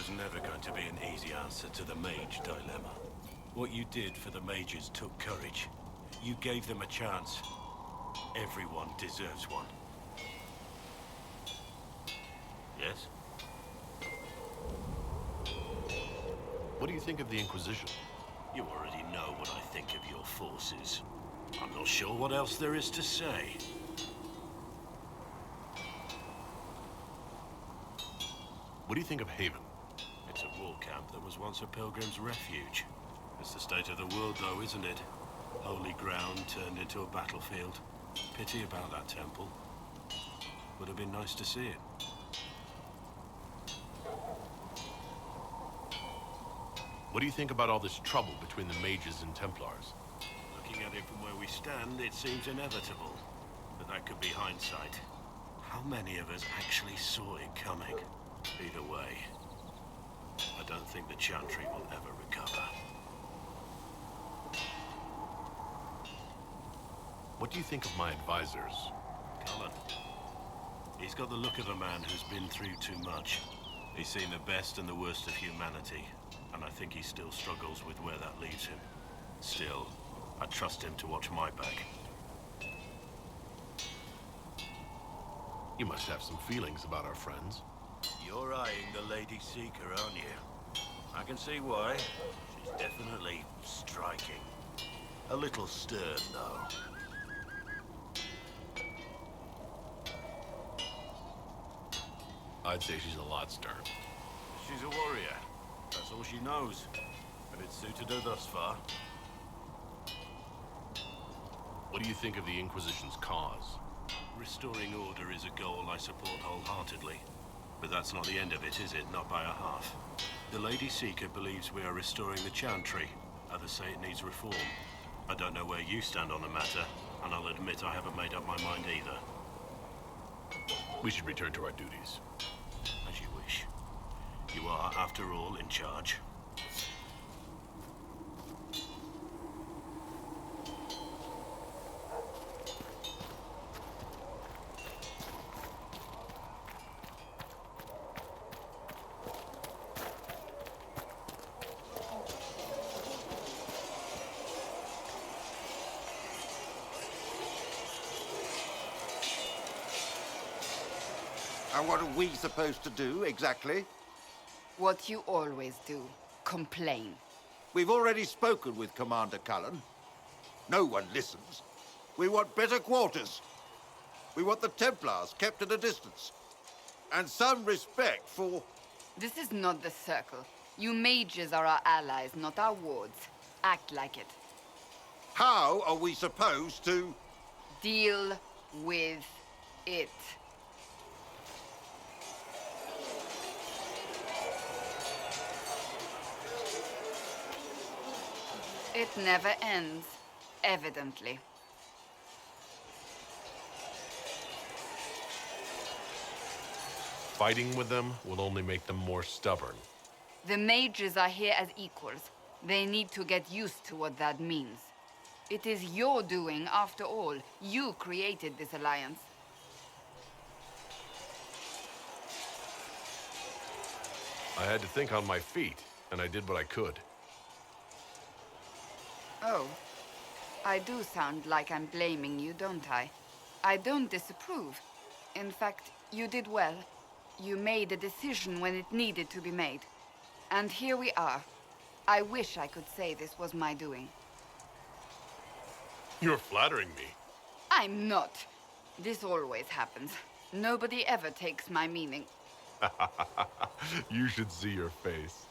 was never going to be an easy answer to the mage dilemma. What you did for the mages took courage. You gave them a chance. Everyone deserves one. Yes? What do you think of the Inquisition? You already know what I think of your forces. I'm not sure what else there is to say. What do you think of Haven? It's a war camp that was once a pilgrim's refuge. It's the state of the world, though, isn't it? Holy ground turned into a battlefield. Pity about that temple. Would have been nice to see it. What do you think about all this trouble between the mages and Templars? Looking at it from where we stand, it seems inevitable. But that could be hindsight. How many of us actually saw it coming? Either way, I don't think the Chantry will ever recover. What do you think of my advisors? Cullen. He's got the look of a man who's been through too much. He's seen the best and the worst of humanity, and I think he still struggles with where that leaves him. Still, I trust him to watch my back. You must have some feelings about our friends. You're eyeing the Lady Seeker, aren't you? I can see why. She's definitely striking. A little stern, though. I'd say she's a lot stern. She's a warrior. That's all she knows. And it's suited her thus far. What do you think of the Inquisition's cause? Restoring order is a goal I support wholeheartedly. But that's not the end of it, is it? Not by a half. The Lady Seeker believes we are restoring the Chantry. Others say it needs reform. I don't know where you stand on the matter, and I'll admit I haven't made up my mind either. We should return to our duties. As you wish. You are, after all, in charge. And what are we supposed to do, exactly? What you always do. Complain. We've already spoken with Commander Cullen. No one listens. We want better quarters. We want the Templars kept at a distance. And some respect for... This is not the Circle. You mages are our allies, not our wards. Act like it. How are we supposed to... Deal with it. It never ends, evidently. Fighting with them will only make them more stubborn. The mages are here as equals. They need to get used to what that means. It is your doing, after all. You created this alliance. I had to think on my feet, and I did what I could. Oh. I do sound like I'm blaming you, don't I? I don't disapprove. In fact, you did well. You made a decision when it needed to be made. And here we are. I wish I could say this was my doing. You're flattering me. I'm not. This always happens. Nobody ever takes my meaning. You should see your face.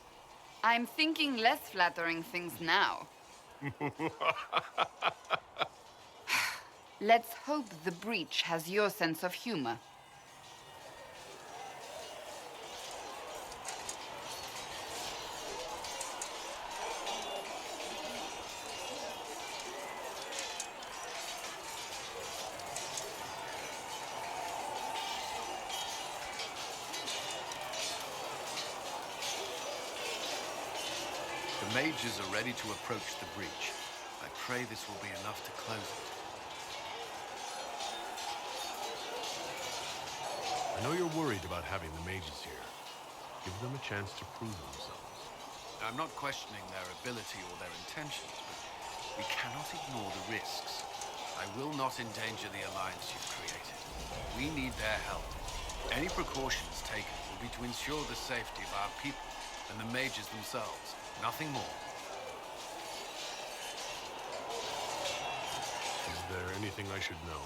I'm thinking less flattering things now. Let's hope the breach has your sense of humor. The mages are ready to approach the breach. I pray this will be enough to close it. I know you're worried about having the mages here. Give them a chance to prove themselves. I'm not questioning their ability or their intentions, but we cannot ignore the risks. I will not endanger the alliance you've created. We need their help. Any precautions taken will be to ensure the safety of our people and the mages themselves. Nothing more. Is there anything I should know?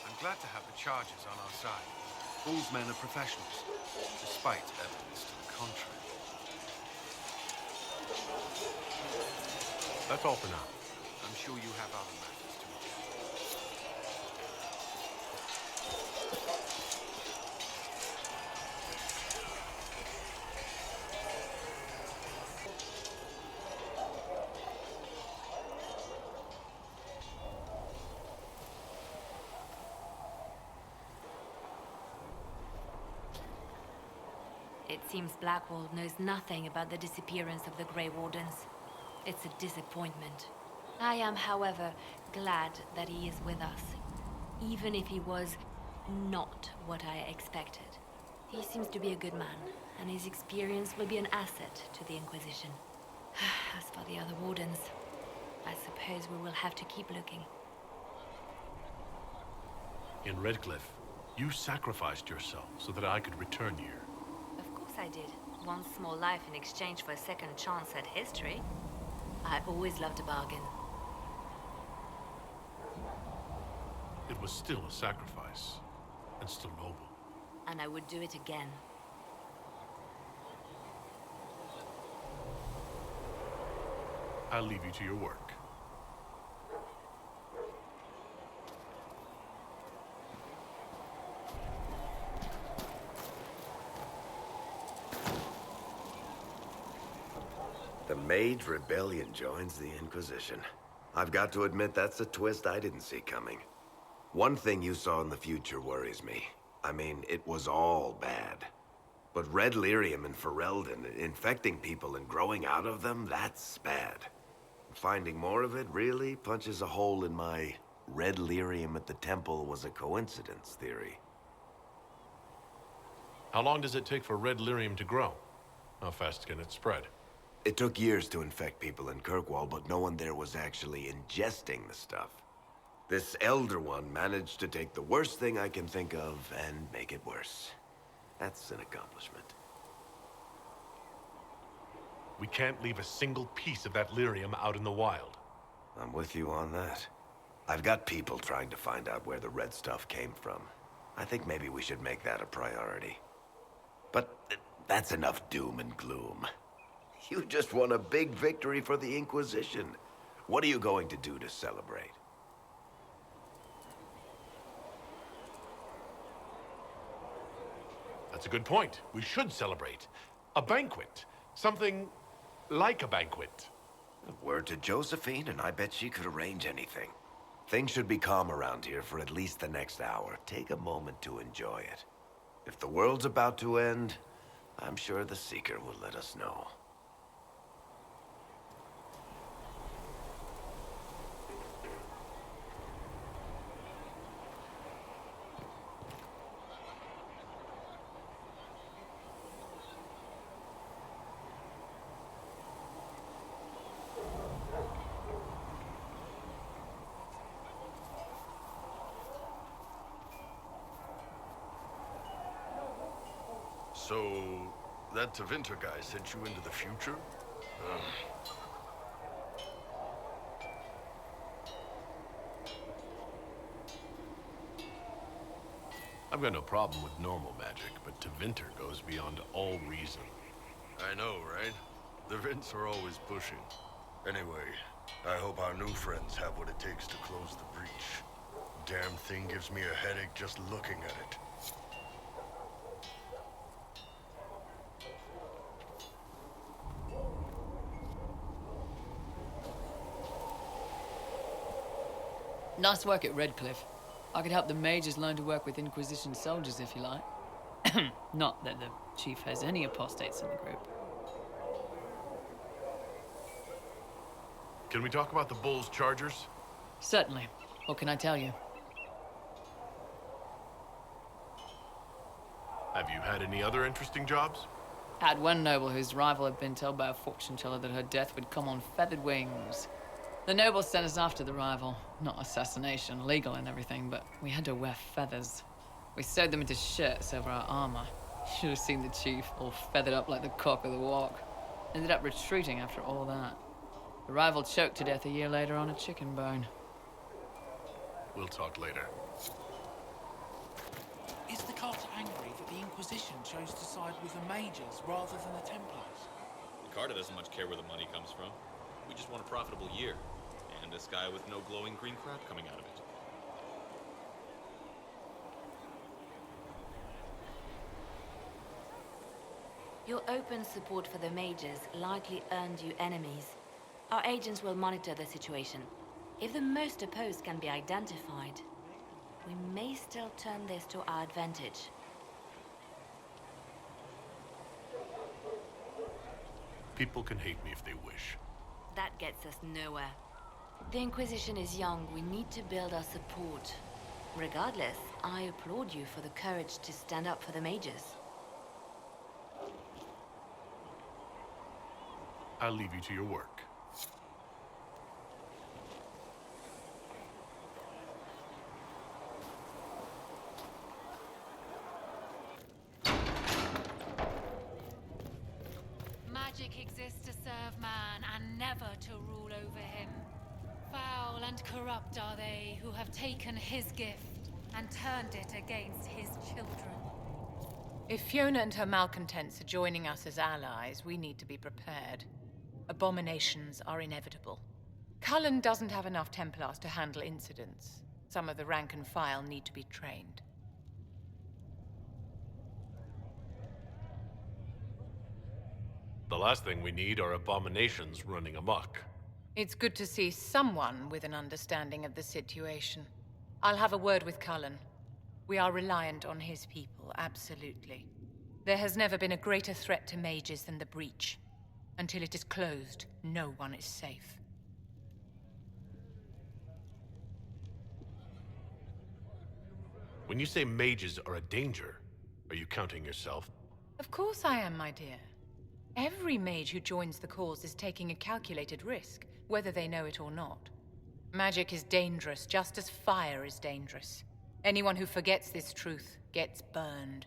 I'm glad to have the charges on our side. Bull's men are professionals, despite evidence to the contrary. That's all for now. I'm sure you have other matters to attend. It seems Blackwell knows nothing about the disappearance of the Grey Wardens. It's a disappointment. I am, however, glad that he is with us, even if he was not what I expected. He seems to be a good man, and his experience will be an asset to the Inquisition. As for the other Wardens, I suppose we will have to keep looking. In Redcliffe, you sacrificed yourself so that I could return here. Of course I did. One small life in exchange for a second chance at history. I always loved a bargain. It was still a sacrifice, and still noble. And I would do it again. I'll leave you to your work. The Mage Rebellion joins the Inquisition. I've got to admit that's a twist I didn't see coming. One thing you saw in the future worries me. I mean, it was all bad. But Red Lyrium and Ferelden, infecting people and growing out of them, that's bad. Finding more of it really punches a hole in my Red Lyrium at the temple was a coincidence theory. How long does it take for Red Lyrium to grow? How fast can it spread? It took years to infect people in Kirkwall, but no one there was actually ingesting the stuff. This Elder One managed to take the worst thing I can think of and make it worse. That's an accomplishment. We can't leave a single piece of that lyrium out in the wild. I'm with you on that. I've got people trying to find out where the red stuff came from. I think maybe we should make that a priority. But that's enough doom and gloom. You just won a big victory for the Inquisition. What are you going to do to celebrate? That's a good point. We should celebrate. A banquet. Something like a banquet. Word to Josephine, and I bet she could arrange anything. Things should be calm around here for at least the next hour. Take a moment to enjoy it. If the world's about to end, I'm sure the Seeker will let us know. So, that Tevinter guy sent you into the future? I've got no problem with normal magic, but Tevinter goes beyond all reason. I know, right? The Vints are always pushing. Anyway, I hope our new friends have what it takes to close the breach. Damn thing gives me a headache just looking at it. Nice work at Redcliffe. I could help the mages learn to work with Inquisition soldiers if you like. Not that the chief has any apostates in the group. Can we talk about the Bull's chargers? Certainly. What can I tell you? Have you had any other interesting jobs? I had one noble whose rival had been told by a fortune teller that her death would come on feathered wings. The noble sent us after the rival. Not assassination, legal and everything, but we had to wear feathers. We sewed them into shirts over our armor. Should have seen the chief, all feathered up like the cock of the walk. Ended up retreating after all that. The rival choked to death a year later on a chicken bone. We'll talk later. Is the Carter angry that the Inquisition chose to side with the Mages rather than the Templars? The Carter doesn't much care where the money comes from. We just want a profitable year, and a sky with no glowing green crap coming out of it. Your open support for the mages likely earned you enemies. Our agents will monitor the situation. If the most opposed can be identified, we may still turn this to our advantage. People can hate me if they wish. That gets us nowhere. The Inquisition is young. We need to build our support. Regardless, I applaud you for the courage to stand up for the mages. I'll leave you to your work. Magic exists to serve man and never to rule over him. Foul and corrupt are they who have taken his gift and turned it against his children. If Fiona and her malcontents are joining us as allies, we need to be prepared. Abominations are inevitable. Cullen doesn't have enough Templars to handle incidents. Some of the rank and file need to be trained. The last thing we need are abominations running amok. It's good to see someone with an understanding of the situation. I'll have a word with Cullen. We are reliant on his people, absolutely. There has never been a greater threat to mages than the breach. Until it is closed, no one is safe. When you say mages are a danger, are you counting yourself? Of course I am, my dear. Every mage who joins the cause is taking a calculated risk, whether they know it or not. Magic is dangerous, just as fire is dangerous. Anyone who forgets this truth gets burned.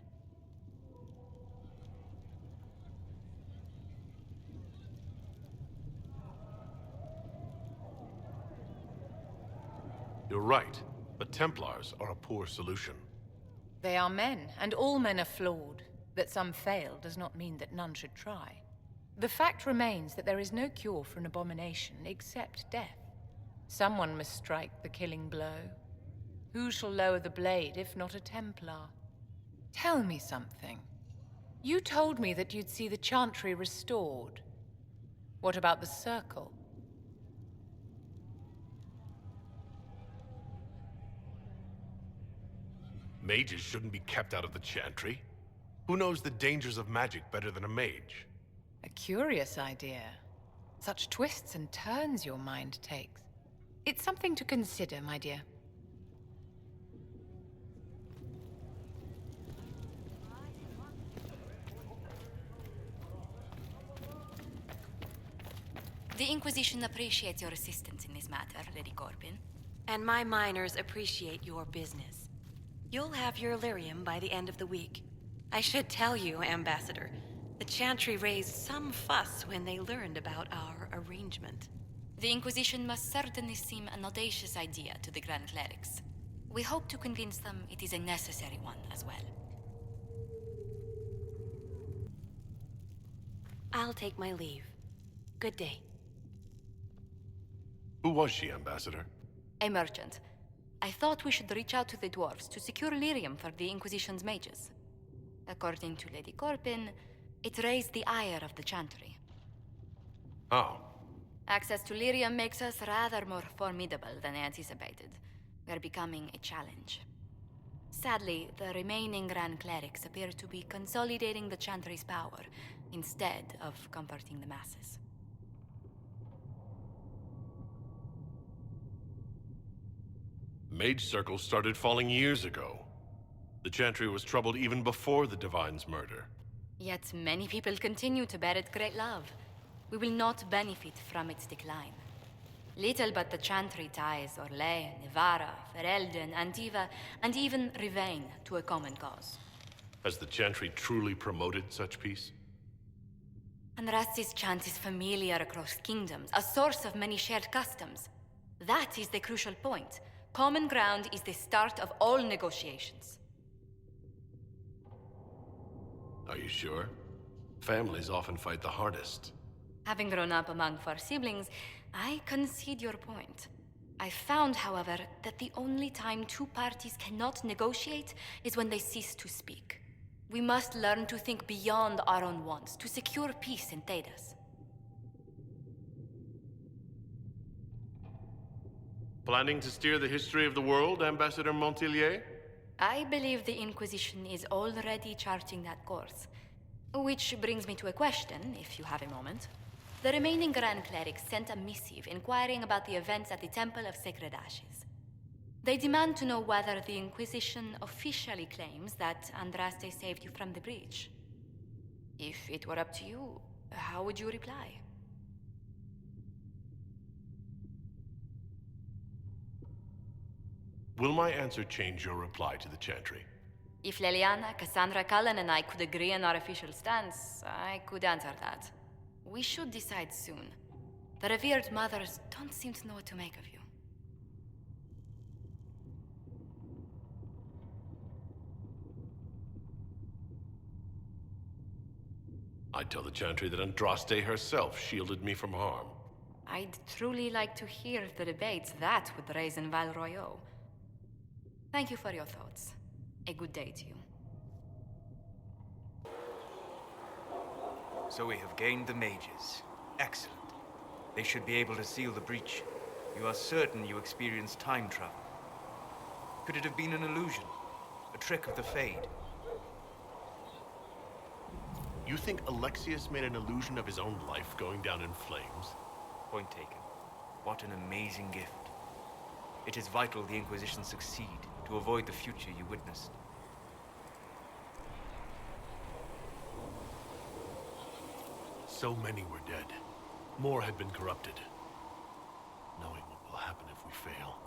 You're right, but Templars are a poor solution. They are men, and all men are flawed. That some fail does not mean that none should try. The fact remains that there is no cure for an abomination except death. Someone must strike the killing blow. Who shall lower the blade if not a Templar? Tell me something. You told me that you'd see the Chantry restored. What about the Circle? Mages shouldn't be kept out of the Chantry. Who knows the dangers of magic better than a mage? A curious idea. Such twists and turns your mind takes. It's something to consider, my dear. The Inquisition appreciates your assistance in this matter, Lady Corbin. And my miners appreciate your business. You'll have your lyrium by the end of the week. I should tell you, Ambassador, the Chantry raised some fuss when they learned about our arrangement. The Inquisition must certainly seem an audacious idea to the Grand Clerics. We hope to convince them it is a necessary one as well. I'll take my leave. Good day. Who was she, Ambassador? A merchant. I thought we should reach out to the dwarves to secure lyrium for the Inquisition's mages. According to Lady Corbin, it raised the ire of the Chantry. Oh. Access to lyrium makes us rather more formidable than anticipated. We're becoming a challenge. Sadly, the remaining Grand Clerics appear to be consolidating the Chantry's power, instead of comforting the masses. Mage circles started falling years ago. The Chantry was troubled even before the Divine's murder. Yet many people continue to bear it great love. We will not benefit from its decline. Little but the Chantry ties Orlais, Nevarra, Ferelden, Antiva, and even Rivain to a common cause. Has the Chantry truly promoted such peace? Andras's chant is familiar across kingdoms, a source of many shared customs. That is the crucial point. Common ground is the start of all negotiations. Are you sure? Families often fight the hardest. Having grown up among 4 siblings, I concede your point. I found, however, that the only time 2 parties cannot negotiate is when they cease to speak. We must learn to think beyond our own wants to secure peace in Thedas. Planning to steer the history of the world, Ambassador Montilier? I believe the Inquisition is already charting that course. Which brings me to a question, if you have a moment. The remaining Grand Clerics sent a missive inquiring about the events at the Temple of Sacred Ashes. They demand to know whether the Inquisition officially claims that Andraste saved you from the breach. If it were up to you, how would you reply? Will my answer change your reply to the Chantry? If Leliana, Cassandra, Cullen, and I could agree on our official stance, I could answer that. We should decide soon. The revered mothers don't seem to know what to make of you. I'd tell the Chantry that Andraste herself shielded me from harm. I'd truly like to hear the debates that would raise in Val Royeaux. Thank you for your thoughts. A good day to you. So we have gained the mages. Excellent. They should be able to seal the breach. You are certain you experienced time travel. Could it have been an illusion? A trick of the Fade? You think Alexius made an illusion of his own life going down in flames? Point taken. What an amazing gift. It is vital the Inquisition succeed to avoid the future you witnessed. So many were dead. More had been corrupted. Knowing what will happen if we fail.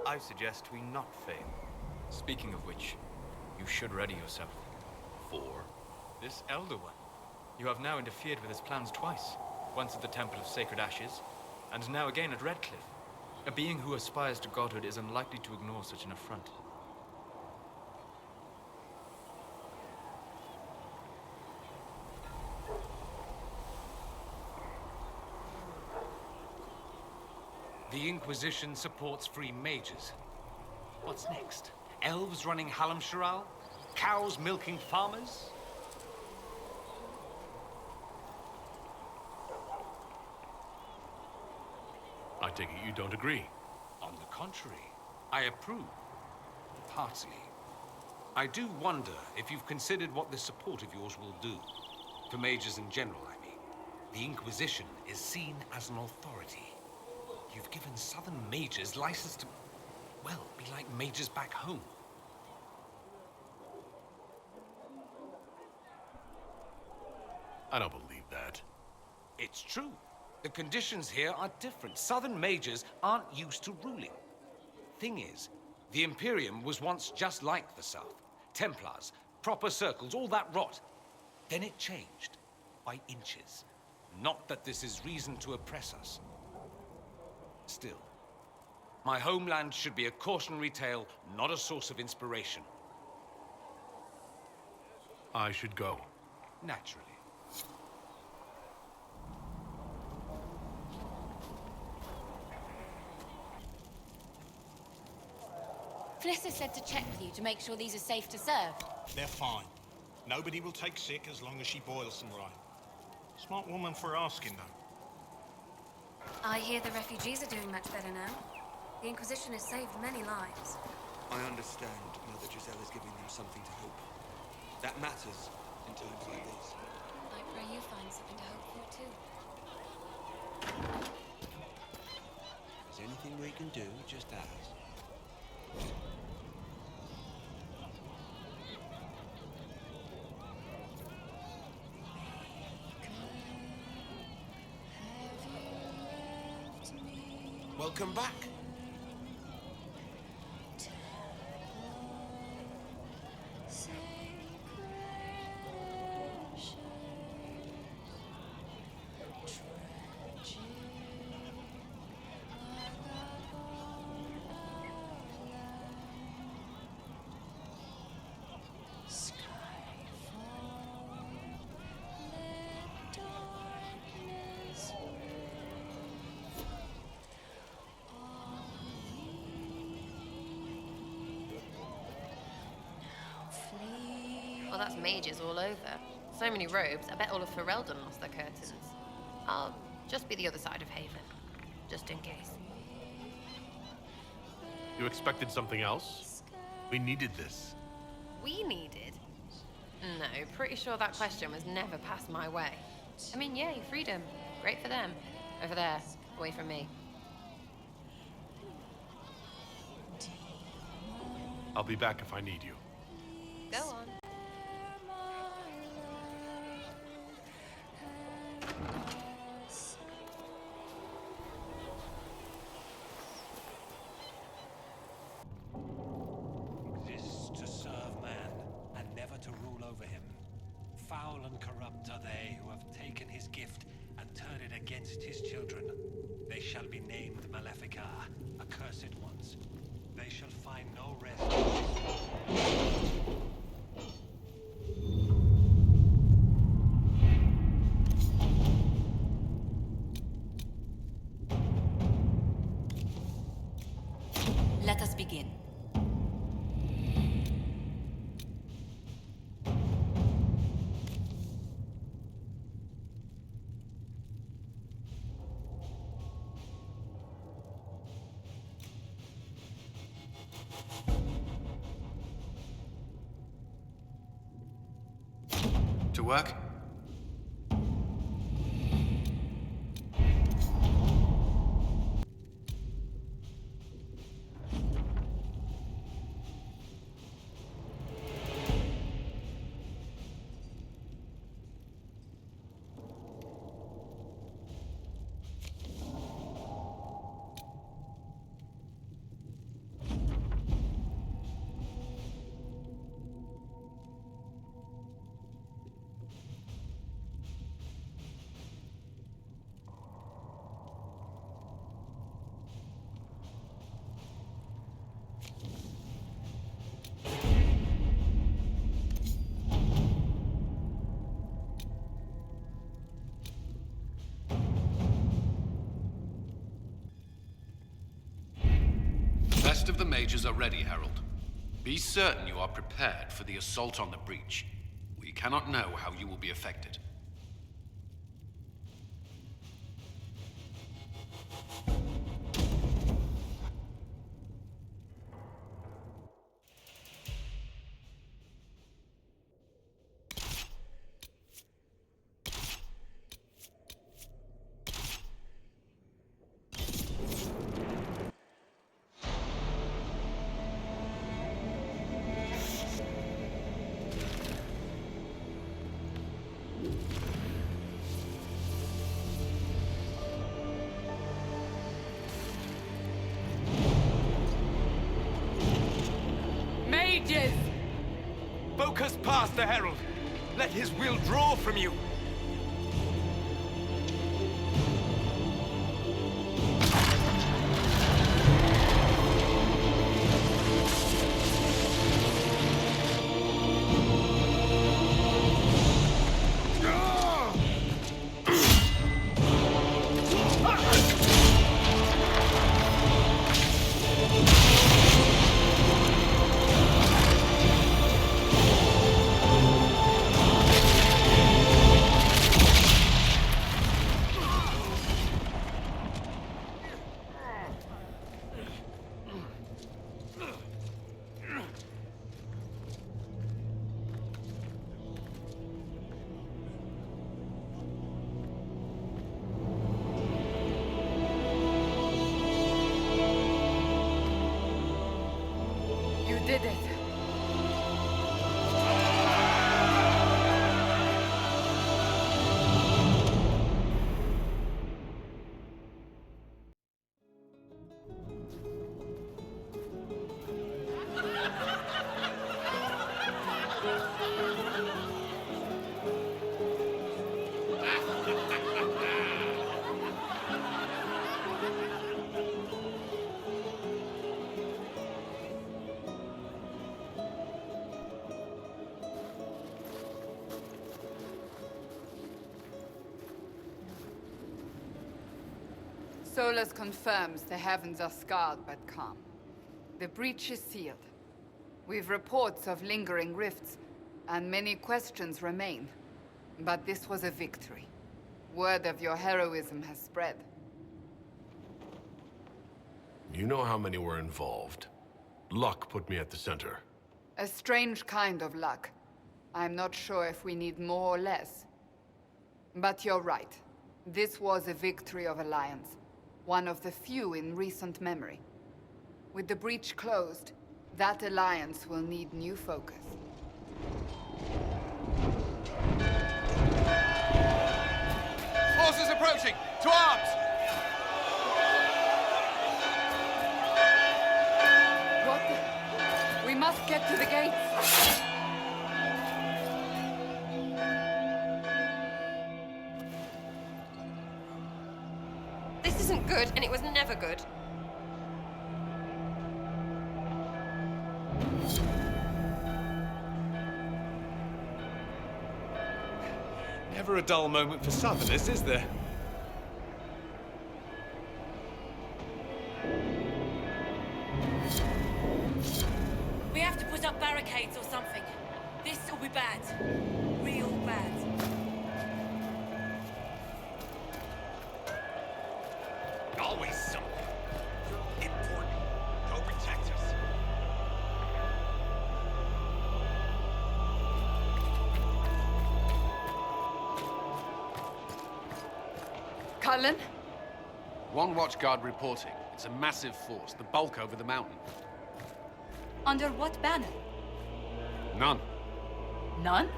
I suggest we not fail. Speaking of which, you should ready yourself. For? This Elder One. You have now interfered with his plans twice. Once at the Temple of Sacred Ashes, and now again at Redcliffe. A being who aspires to godhood is unlikely to ignore such an affront. The Inquisition supports free mages. What's next? Elves running Halamsharal? Cows milking farmers? I take it you don't agree. On the contrary, I approve. Partly. I do wonder if you've considered what this support of yours will do. For mages in general, I mean. The Inquisition is seen as an authority. You've given Southern mages license to, well, be like mages back home. I don't believe that. It's true. The conditions here are different. Southern mages aren't used to ruling. Thing is, the Imperium was once just like the South. Templars, proper circles, all that rot. Then it changed, by inches. Not that this is reason to oppress us. Still, my homeland should be a cautionary tale, not a source of inspiration. I should go. Naturally. Fliss said to check with you to make sure these are safe to serve. They're fine. Nobody will take sick as long as she boils them right. Smart woman for asking, though. I hear the refugees are doing much better now. The Inquisition has saved many lives. I understand Mother Giselle is giving them something to hope. That matters in times like these. I pray you find something to hope for, too. Is there anything we can do, just ask. Welcome back. Well, that's mages all over. So many robes, I bet all of Ferelden lost their curtains. I'll just be the other side of Haven, just in case. You expected something else? We needed this. We needed? No, pretty sure that question was never passed my way. I mean, yay, freedom. Great for them. Over there, away from me. I'll be back if I need you. Go on. Exists to serve man and never to rule over him. Foul and corrupt are they who have taken his gift and turned it against his children. They shall be named Malefica, accursed ones. They shall find no rest. Let us begin. To work? Best of the mages are ready, Herald. Be certain you are prepared for the assault on the breach. We cannot know how you will be affected. Mages! Focus past the Herald. Let his will draw from you. Solas confirms the heavens are scarred but calm. The breach is sealed. We've reports of lingering rifts, and many questions remain. But this was a victory. Word of your heroism has spread. You know how many were involved. Luck put me at the center. A strange kind of luck. I'm not sure if we need more or less. But you're right. This was a victory of Alliance. One of the few in recent memory. With the breach closed, that alliance will need new focus. Forces approaching! To arms! What the? We must get to the gates! This isn't good, and it was never good. Never a dull moment for Southerners, is there? We have to put up barricades or something. This will be bad. Real bad. Always something. Important. Go protect us. Cullen? One watchguard reporting. It's a massive force, the bulk over the mountain. Under what banner? None. None?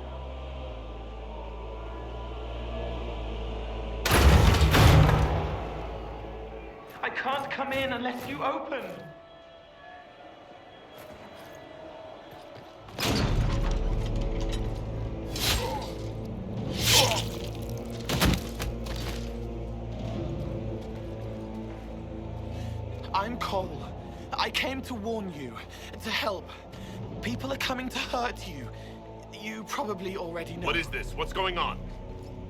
I can't come in unless you open. I'm Cole. I came to warn you, to help. People are coming to hurt you. You probably already know. What is this? What's going on?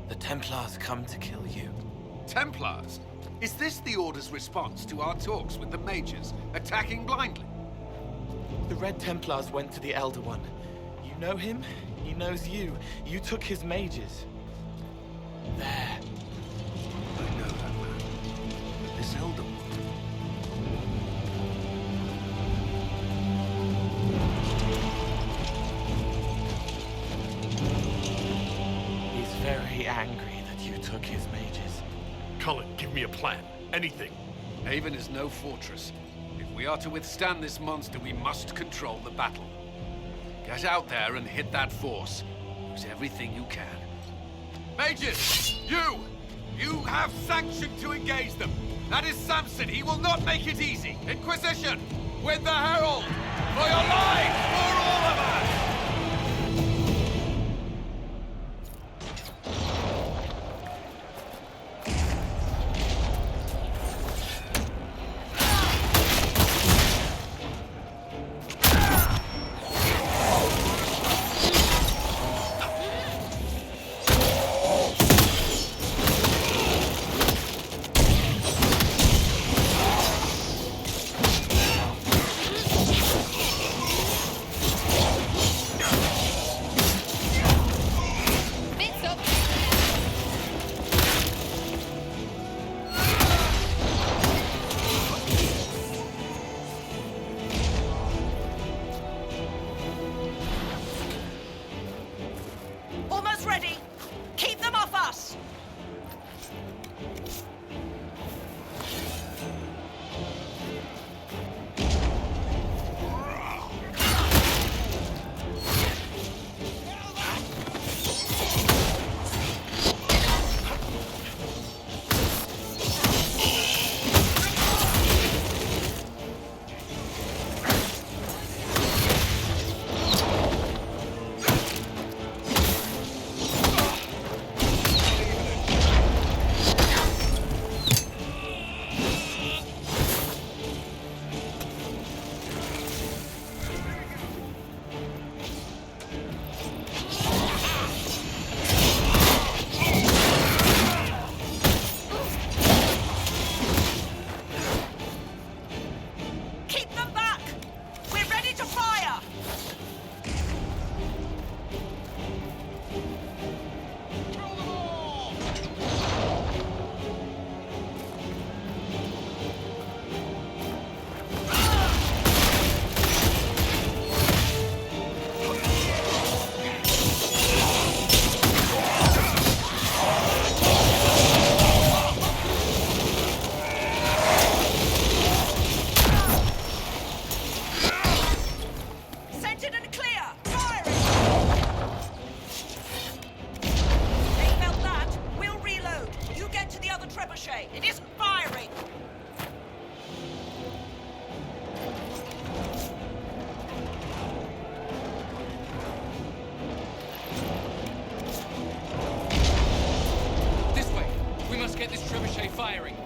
The Templars come to kill you. Templars? Is this the Order's response to our talks with the mages, attacking blindly? The Red Templars went to the Elder One. You know him, he knows you. You took his mages. There. I know that man. This Elder One. He's very angry that you took his mages. Cullen, give me a plan. Anything. Haven is no fortress. If we are to withstand this monster, we must control the battle. Get out there and hit that force. Use everything you can. Mages! You have sanction to engage them. That is Samson. He will not make it easy. Inquisition! With the Herald! For your lives! For all of us! get this trebuchet firing.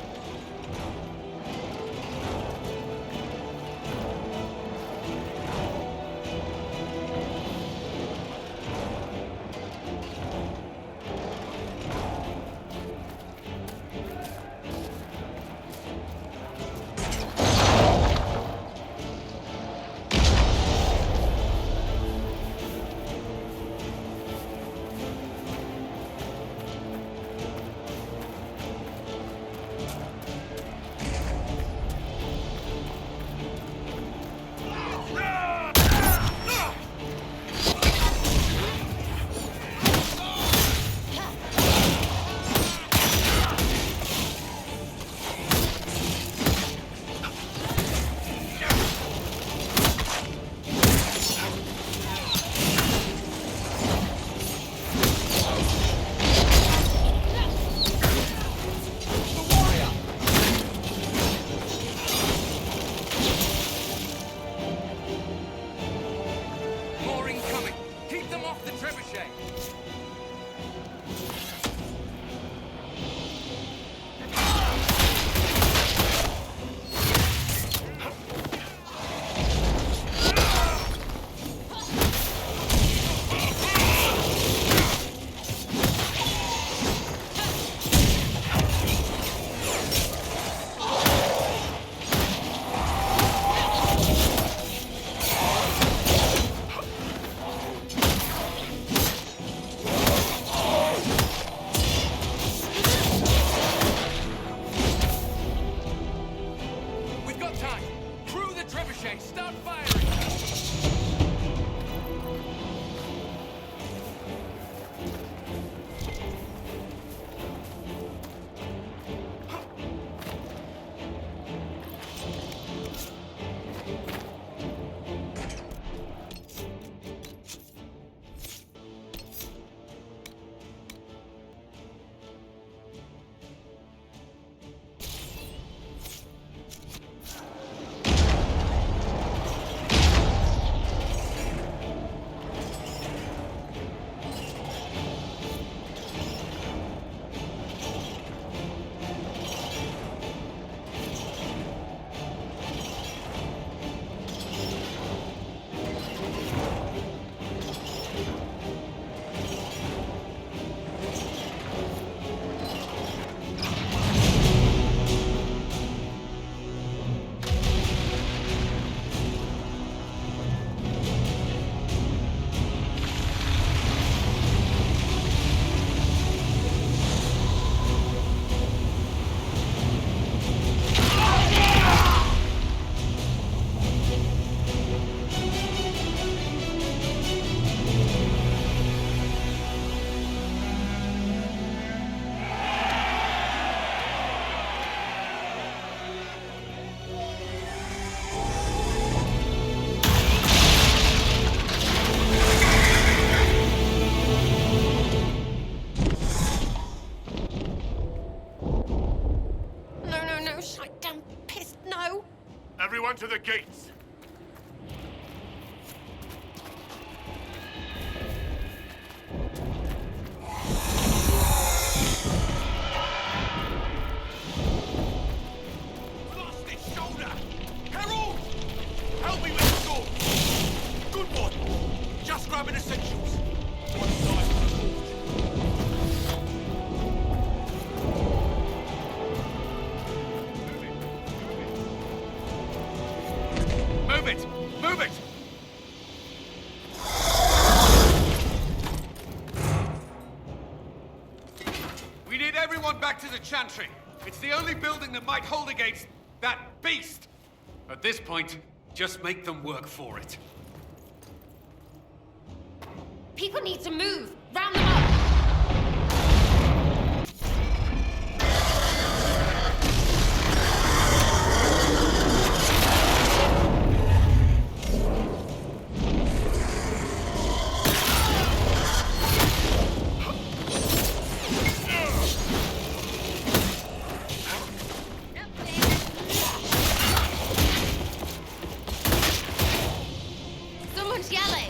Everyone to the gates! Blast its shoulder! Herald! Help me with the sword! Good one! Just grabbing essentials. One side of the forge. Move it! Move it! We need everyone back to the Chantry. It's the only building that might hold against that beast. At this point, just make them work for it. People need to move! Round them up! Someone's yelling!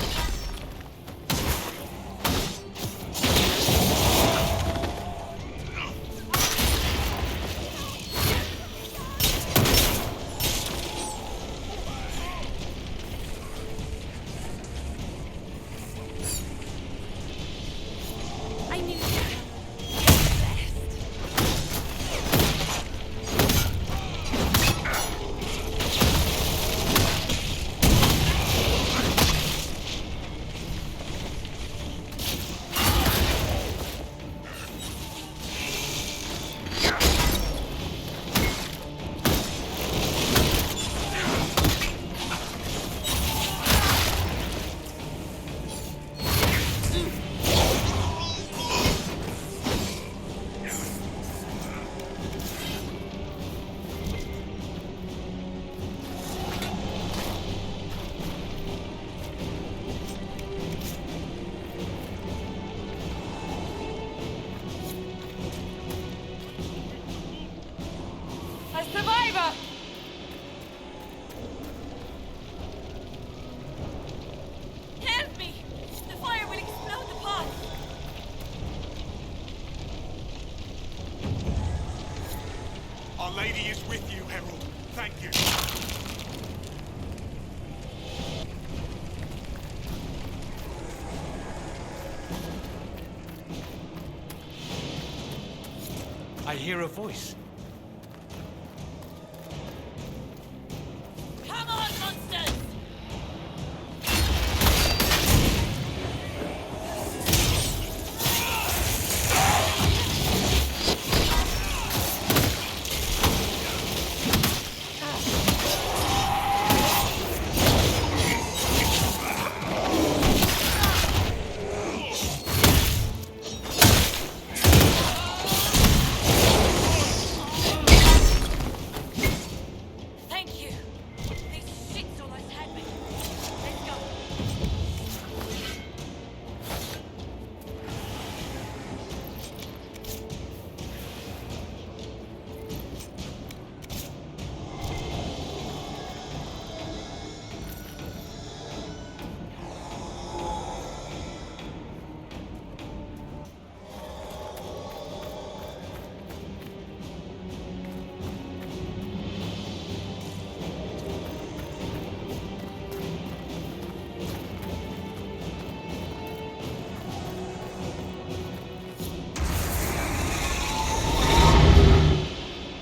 Our Lady is with you, Herald. Thank you. I hear a voice. Come on, monsters! Thank you. These shits almost had me. Let's go.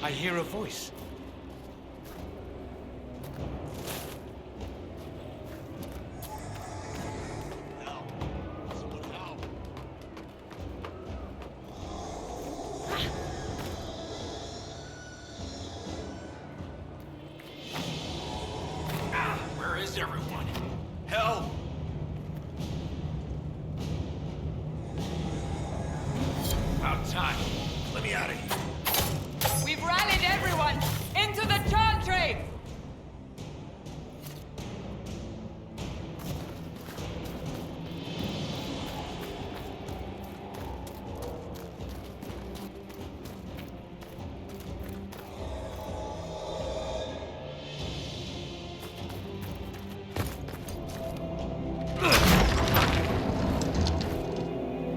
I hear a voice. Where is everyone? Help! About time. Let me out of here. We've rallied everyone! Into the Chantry!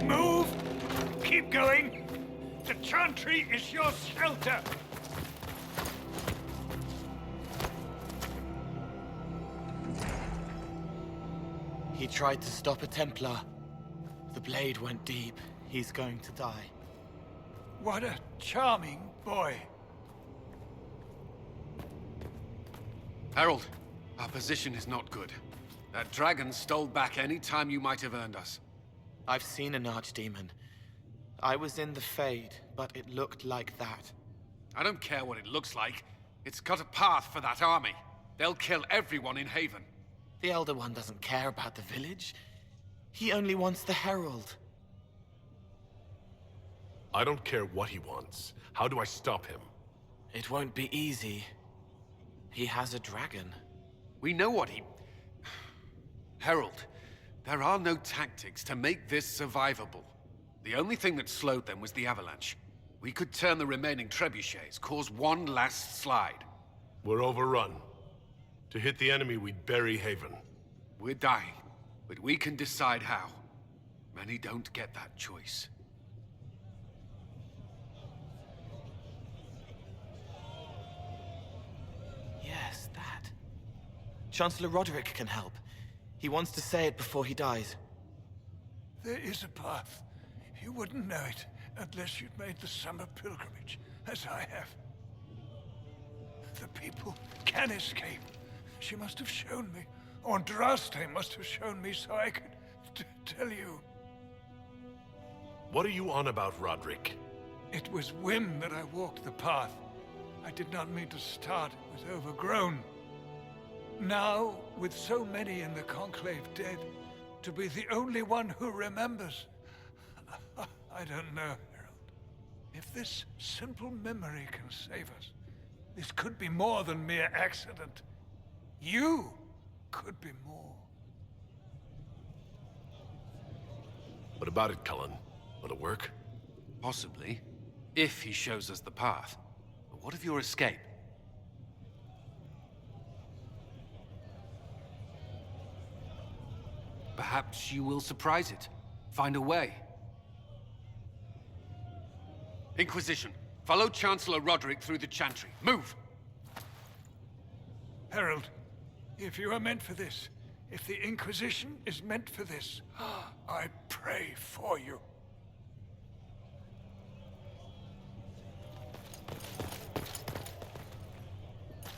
Move! Keep going! The Chantry is your shelter! He tried to stop a Templar. The blade went deep. He's going to die. What a charming boy. Herald, our position is not good. That dragon stole back any time you might have earned us. I've seen an Archdemon. I was in the Fade, but it looked like that. I don't care what it looks like. It's got a path for that army. They'll kill everyone in Haven. The Elder One doesn't care about the village. He only wants the Herald. I don't care what he wants. How do I stop him? It won't be easy. He has a dragon. We know what he... Herald, there are no tactics to make this survivable. The only thing that slowed them was the Avalanche. We could turn the remaining trebuchets, cause one last slide. We're overrun. To hit the enemy, we'd bury Haven. We're dying, but we can decide how. Many don't get that choice. Yes, that. Chancellor Roderick can help. He wants to say it before he dies. There is a path. You wouldn't know it unless you'd made the summer pilgrimage, as I have. The people can escape. She must have shown me. Or Andraste must have shown me so I could tell you. What are you on about, Roderick? It was whim that I walked the path. I did not mean to start. It was overgrown. Now, with so many in the Conclave dead, to be the only one who remembers. I don't know, Herald. If this simple memory can save us, this could be more than mere accident. You could be more. What about it, Cullen? Will it work? Possibly, if he shows us the path. But what of your escape? Perhaps you will surprise it. Find a way. Inquisition, Follow Chancellor Roderick through the Chantry. Move! Herald, if you are meant for this, if the Inquisition is meant for this, I pray for you.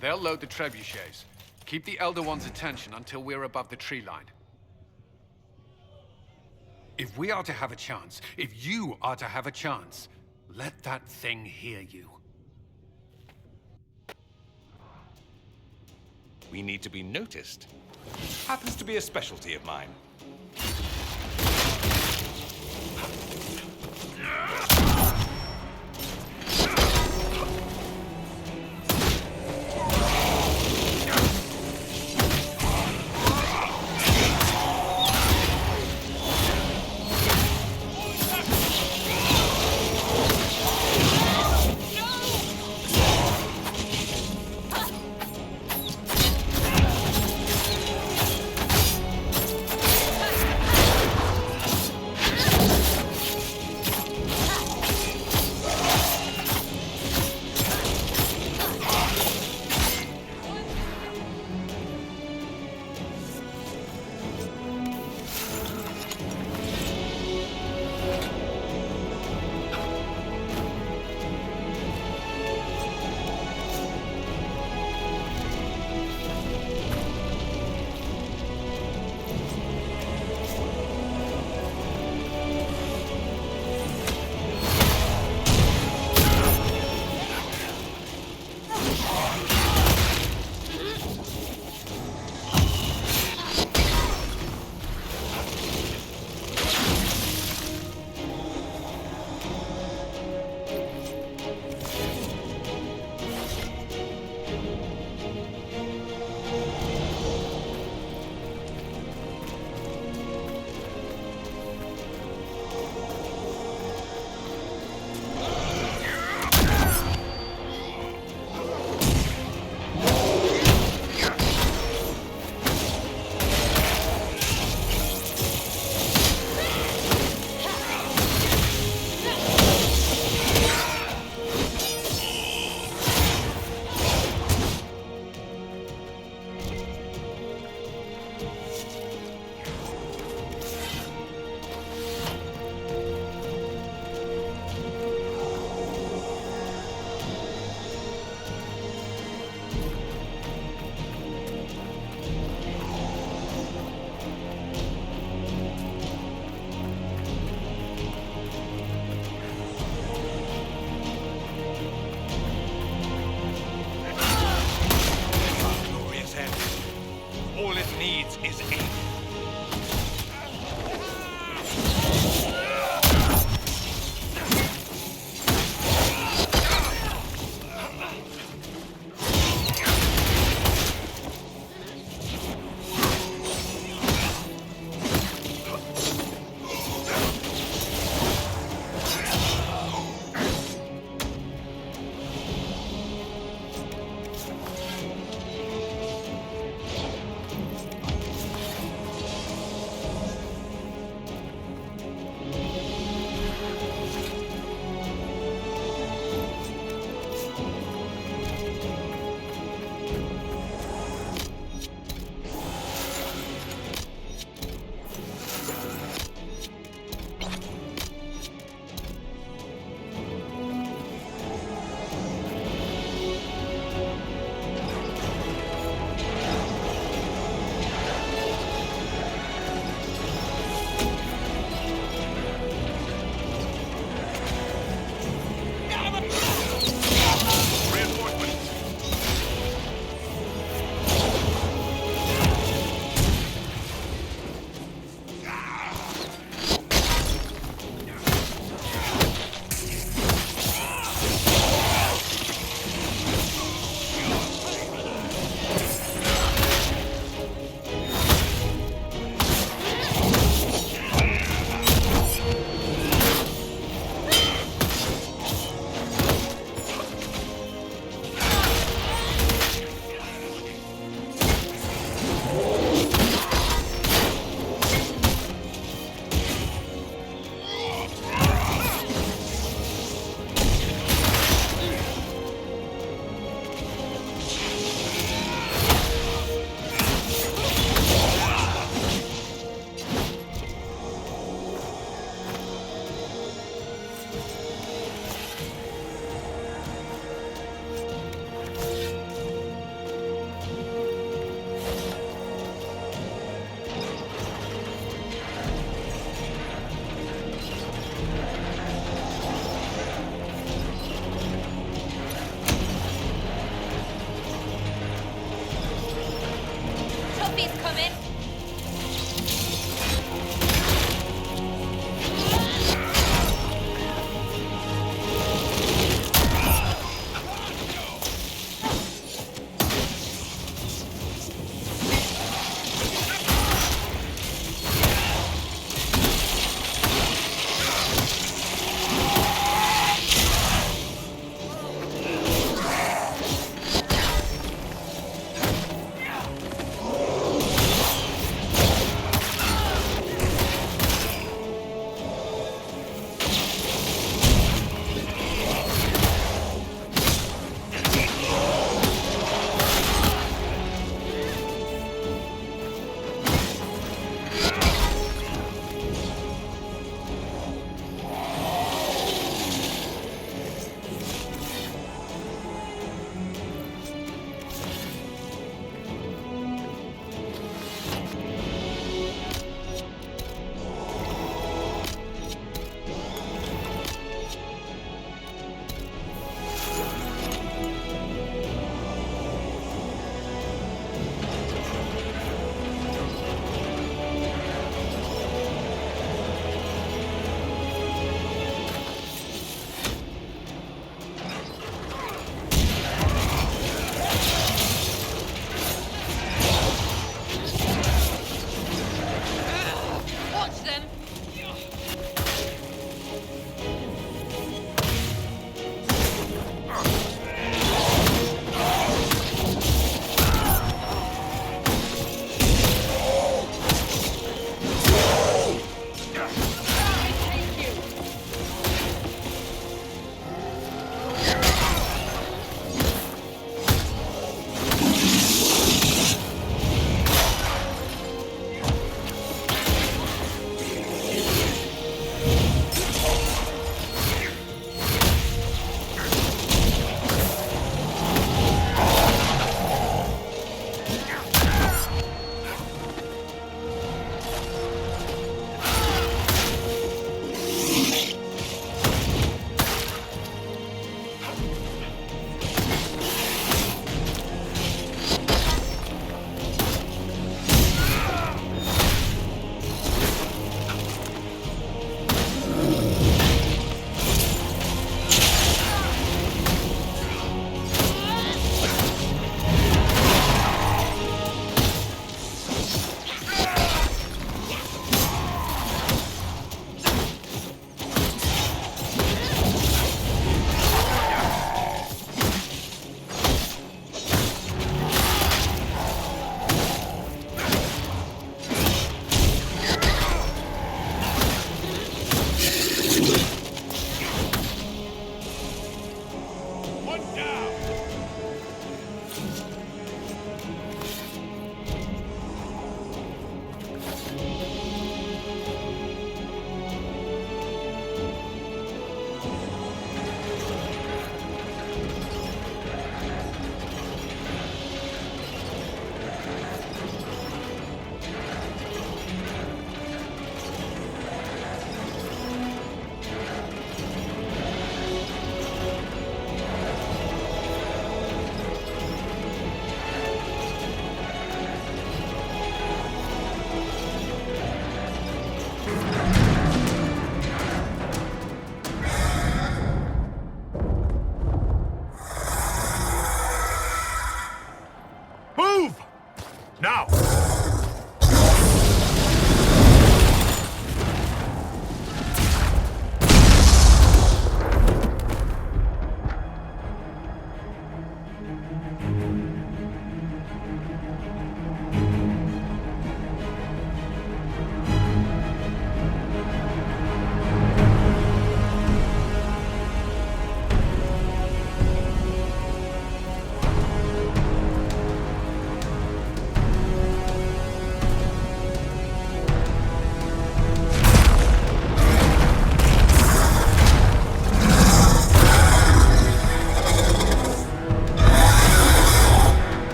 They'll load the trebuchets. Keep the Elder One's attention until we're above the tree line. If we are to have a chance, if you are to have a chance, let that thing hear you. We need to be noticed. Happens to be a specialty of mine.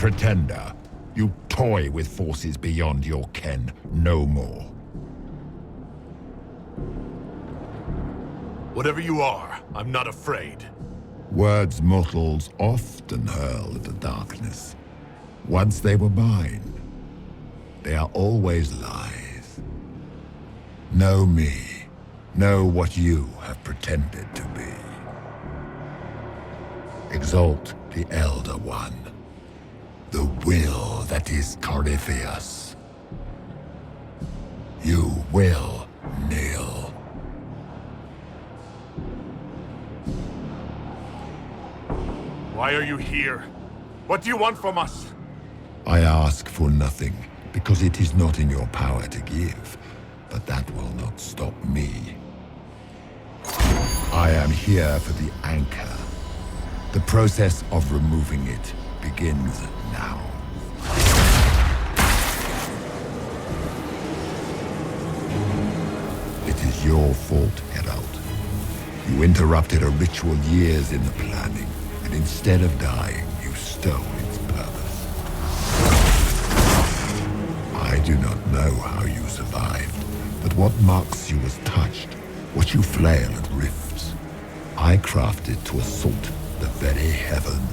pretender. You toy with forces beyond your ken, no more. Whatever you are, I'm not afraid. Words mortals often hurl at the darkness. Once they were mine, they are always lies. Know me. Know what you have pretended to be. Exalt the Elder One. The will that is Corypheus. You will kneel. Why are you here? What do you want from us? I ask for nothing, because it is not in your power to give. But that will not stop me. I am here for the anchor. The process of removing it begins now. It is your fault, Herald. You interrupted a ritual years in the planning, and instead of dying, you stole its purpose. I do not know how you survived, but what marks you as touched, what you flail at rifts, I crafted to assault the very heavens.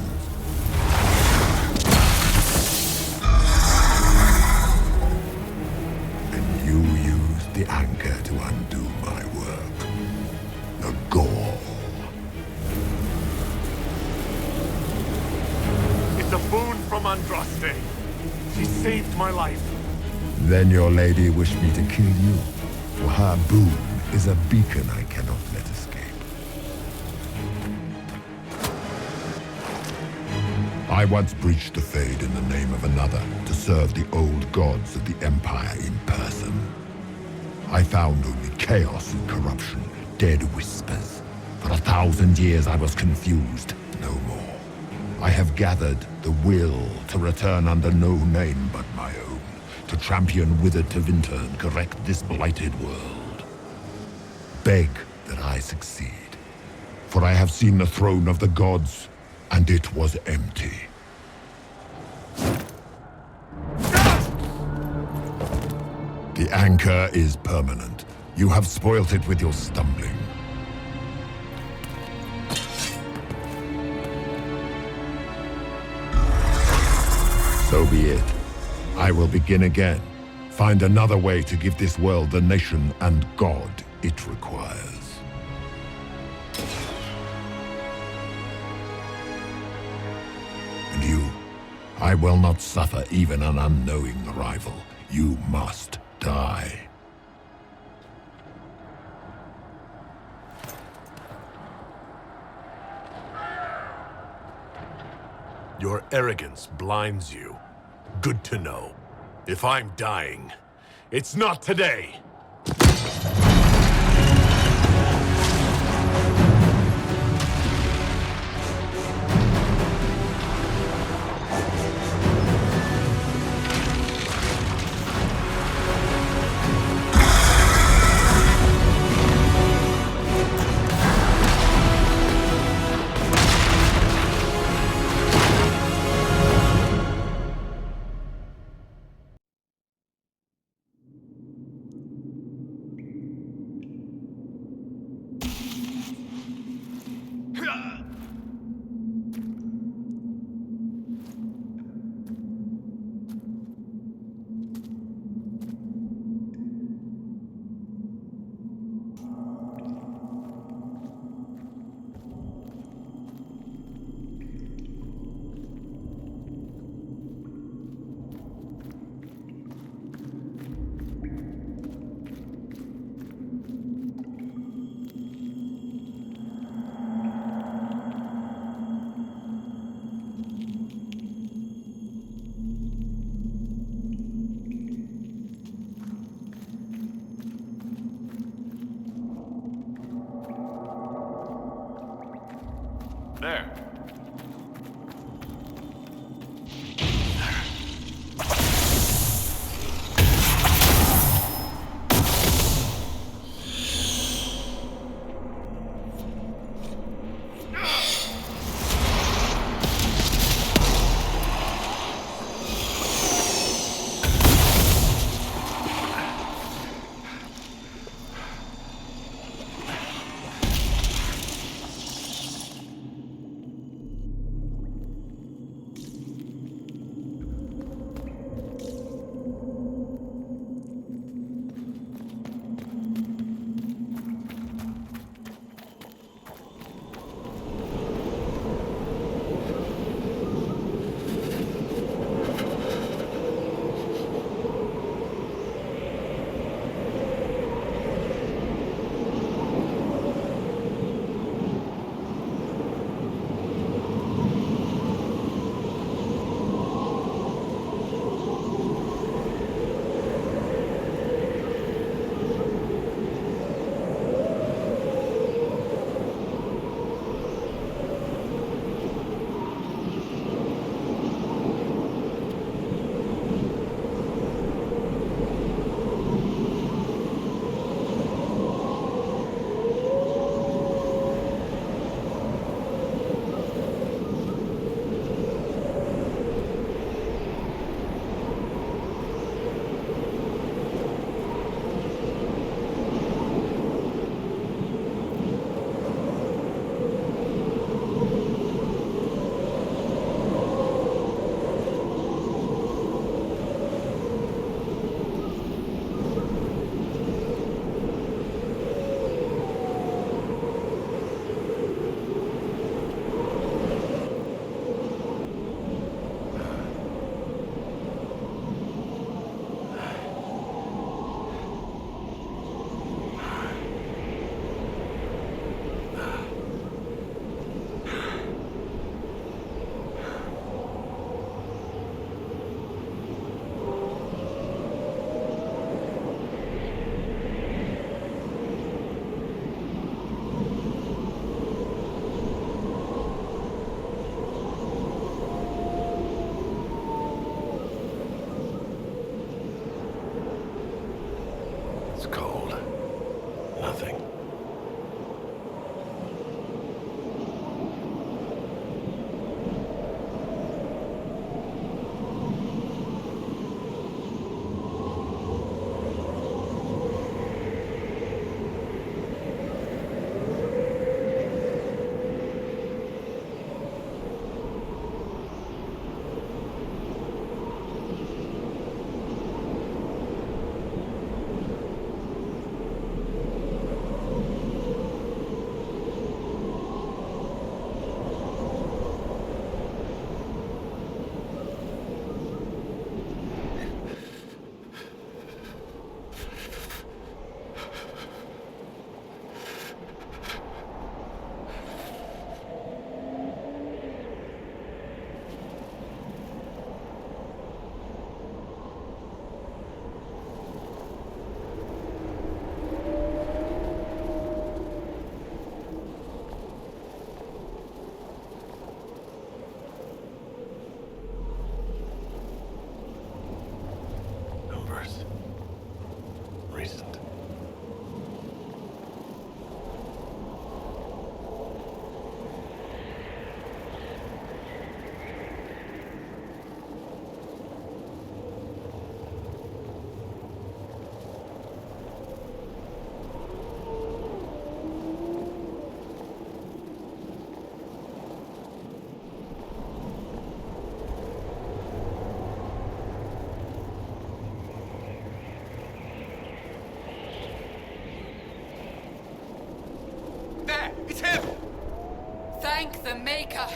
And you used the anchor to undo my work. The gore. It's a boon from Andraste. She saved my life. Then your lady wished me to kill you. For her boon is a beacon I cannot let escape. I once breached the Fade in the name of another to serve the old gods of the Empire in person. I found only chaos and corruption, dead whispers. For 1,000 years I was confused, no more. I have gathered the will to return under no name but my own, to champion withered Tevinter and correct this blighted world. Beg that I succeed, for I have seen the throne of the gods, and it was empty. The anchor is permanent. You have spoilt it with your stumbling. So be it. I will begin again. Find another way to give this world the nation and God it requires. And you, I will not suffer even an unknowing rival. You must die. Your arrogance blinds you. Good to know. If I'm dying, it's not today. Maker!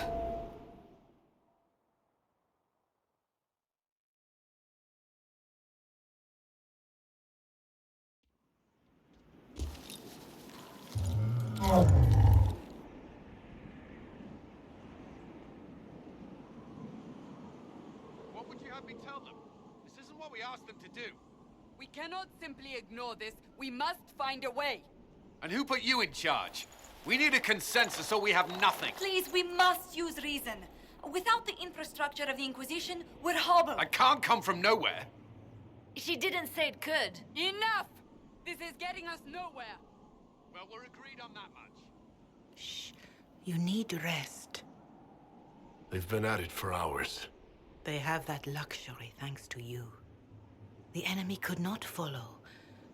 What would you have me tell them? This isn't what we asked them to do. We cannot simply ignore this. We must find a way. And who put you in charge? We need a consensus or we have nothing. Please, we must use reason. Without the infrastructure of the Inquisition, we're hobbled. I can't come from nowhere. She didn't say it could. Enough! This is getting us nowhere. Well, we're agreed on that much. You need rest. They've been at it for hours. They have that luxury thanks to you. The enemy could not follow,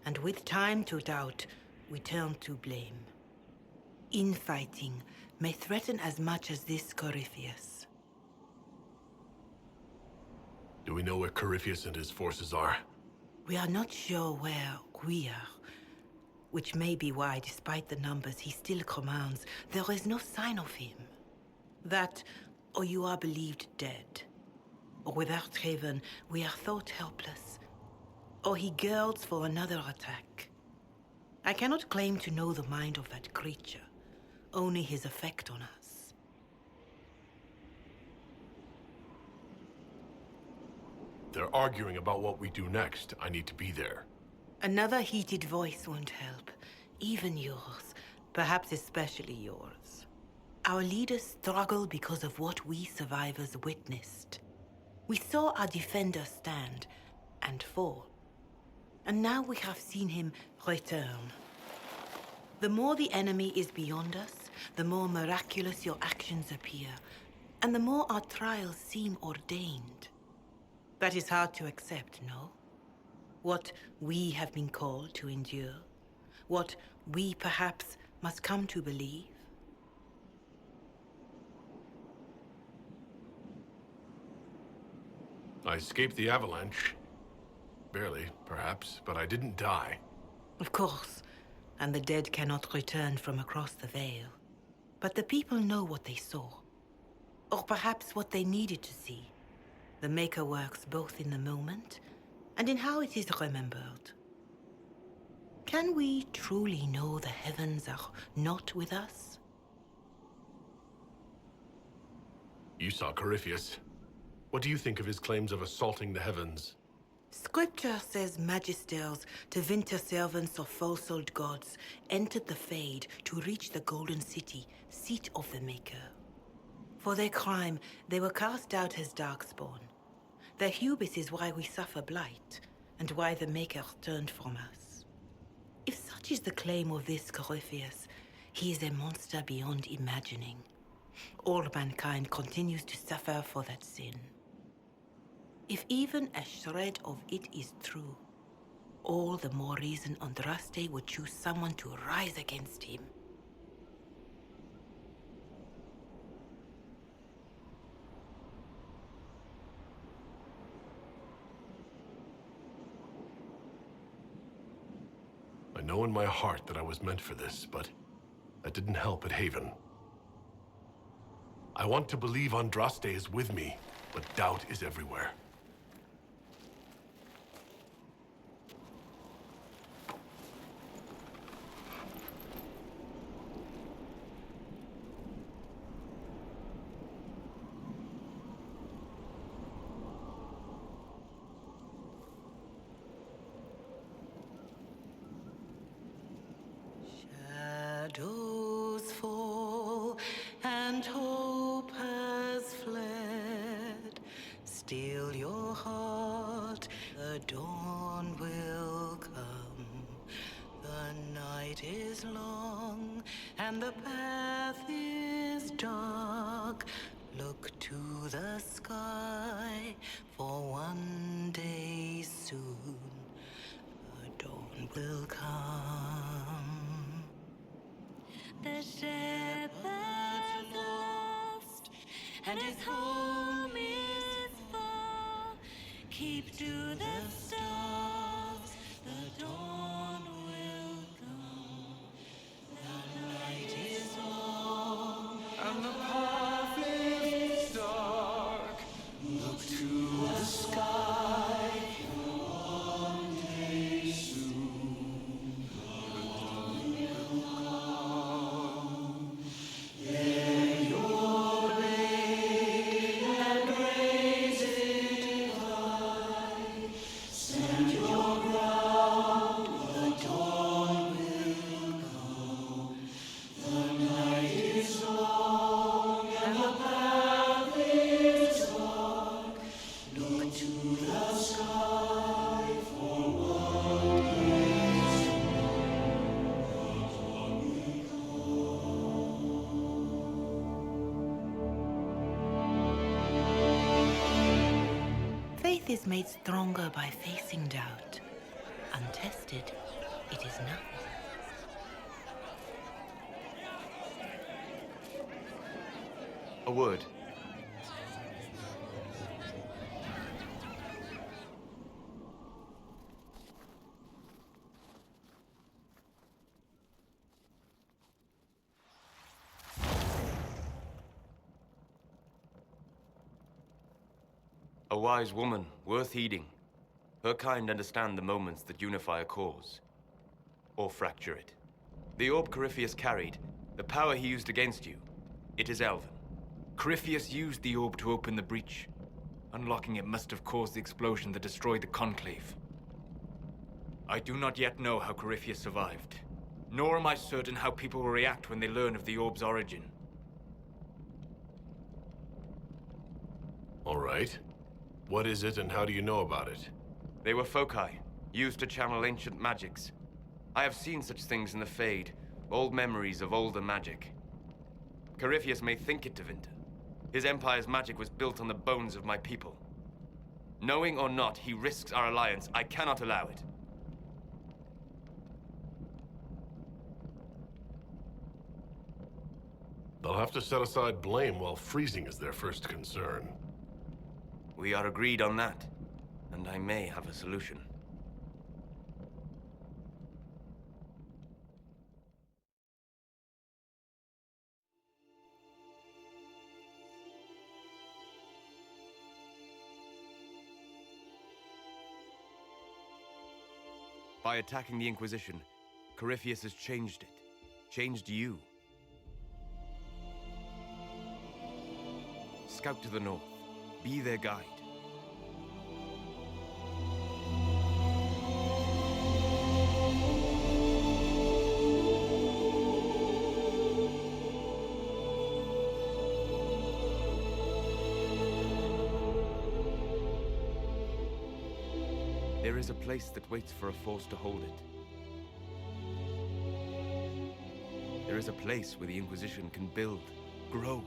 and with time to doubt, we turn to blame. Infighting may threaten as much as this Corypheus. Do we know where Corypheus and his forces are? We are not sure where we are, which may be why, despite the numbers he still commands, there is no sign of him. That, or you are believed dead. Or without Haven, we are thought helpless. Or he girds for another attack. I cannot claim to know the mind of that creature, only his effect on us. They're arguing about what we do next. I need to be there. Another heated voice won't help. Even yours. Perhaps especially yours. Our leaders struggle because of what we survivors witnessed. We saw our defender stand and fall. And now we have seen him return. The more the enemy is beyond us, the more miraculous your actions appear, and the more our trials seem ordained. That is hard to accept, no? What we have been called to endure, what we perhaps must come to believe. I escaped the Avalanche. Barely, perhaps, but I didn't die. Of course, and the dead cannot return from across the veil. But the people know what they saw. Or perhaps what they needed to see. The Maker works both in the moment and in how it is remembered. Can we truly know the heavens are not with us? You saw Corypheus. What do you think of his claims of assaulting the heavens? Scripture says magisters, to winter servants of false-old gods, entered the Fade to reach the Golden City, seat of the Maker. For their crime, they were cast out as Darkspawn. Their hubris is why we suffer blight, and why the Maker turned from us. If such is the claim of this Corypheus, he is a monster beyond imagining. All mankind continues to suffer for that sin. If even a shred of it is true, all the more reason Andraste would choose someone to rise against him. I know in my heart that I was meant for this, but that didn't help at Haven. I want to believe Andraste is with me, but doubt is everywhere. Shadows fall and hope has fled. Still your heart, the dawn will come. The night is long and the path is dark. Look to the sky, for one day soon the dawn will come. The shepherd's lost, and his home is far. Keep to the stars, the dawn will come. The night is long, and the path is made stronger by facing doubt. Untested, it is nothing. A word. A wise woman, worth heeding. Her kind understand the moments that unify a cause. Or fracture it. The orb Corypheus carried, the power he used against you, it is elven. Corypheus used the orb to open the breach. Unlocking it must have caused the explosion that destroyed the Conclave. I do not yet know how Corypheus survived, nor am I certain how people will react when they learn of the orb's origin. All right. What is it and how do you know about it? They were foci, used to channel ancient magics. I have seen such things in the Fade, old memories of older magic. Corypheus may think it Tevinter. His empire's magic was built on the bones of my people. Knowing or not, he risks our alliance. I cannot allow it. They'll have to set aside blame while freezing is their first concern. We are agreed on that, and I may have a solution. By attacking the Inquisition, Corypheus has changed it. Changed you. Scout to the north. Be their guide. There is a place that waits for a force to hold it. There is a place where the Inquisition can build, grow,